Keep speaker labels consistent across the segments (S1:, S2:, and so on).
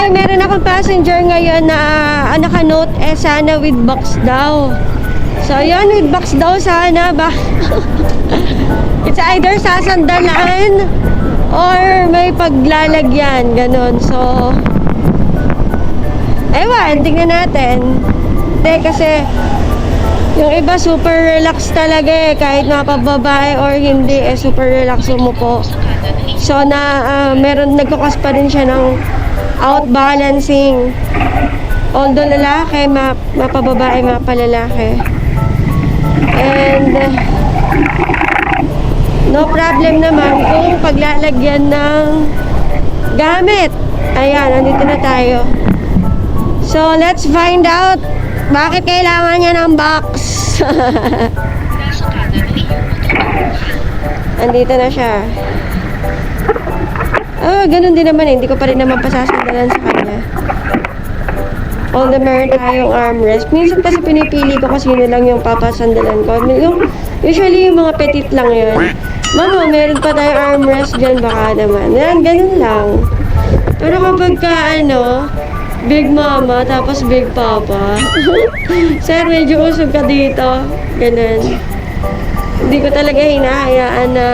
S1: Ay, meron akong passenger ngayon na naka-note sana with box daw. So, yun, with box daw sana ba? It's either sasandalan or may paglalagyan, ganun. So, ewan, tingnan natin. Hindi, kasi yung iba super relax talaga eh. Kahit mapababae or hindi, super relax umupo. So, meron, nagkukas pa rin siya ng outbalancing. Although lalaki, mapababae, mapalalaki. And no problem naman kung paglalagyan ng gamit. Ayan, nandito na tayo. So, let's find out bakit kailangan niya ng box. Andito na siya. Ganun din naman eh. Hindi ko pa rin naman pasasandalan sa kanya. Although meron tayong armrest. Minsan kasi pinipili ko kasi yun lang yung papasandalan ko. Usually yung mga petit lang yun. Mama, meron pa tayong armrest dyan baka naman. Yan, ganun lang. Pero kapag ka Big Mama, tapos Big Papa. Sir, medyo usog ka dito. Ganun. Hindi ko talaga hinahayaan na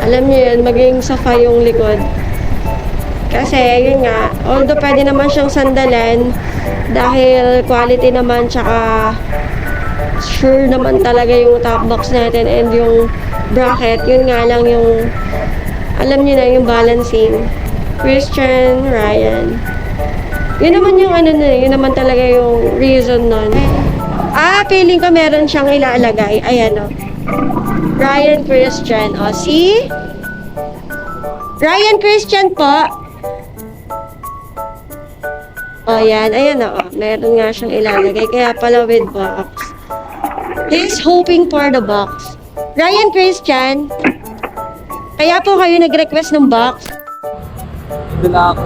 S1: alam niyo yun, maging safa yung likod. Kasi, yun nga, although pwede naman siyang sandalan dahil quality naman, tsaka sure naman talaga yung top box natin and yung bracket, yun nga lang yung alam niyo na yung balancing. Christian, Ryan. Yun naman yung yun naman talaga yung reason nun. Feeling ko meron siyang ilalagay. Ayan o. Ryan Christian. O, see? Ryan Christian po. O, yan. Ayan o. Meron nga siyang ilalagay. Kaya pala with box. He's hoping for the box. Ryan Christian. Kaya po kayo nag-request ng box.
S2: Ito na ako.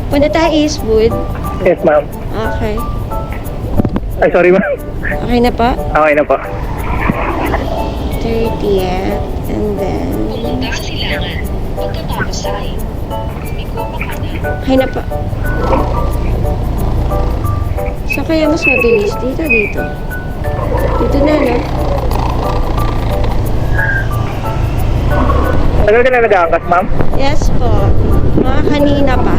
S1: Punta tayo Eastwood.
S2: Yes, ma'am.
S1: Okay.
S2: Ay, sorry, ma'am.
S1: Okay na po?
S2: Okay na po.
S1: 30th. And then...
S3: Pumunta ka silangan. Pagkatapos ay, umiko pa ka na.
S1: Okay na po. So, kaya mas mabilis dito. Dito na, no?
S2: Tagal ka na nag-aangkas, ma'am?
S1: Yes po. Mga kanina pa.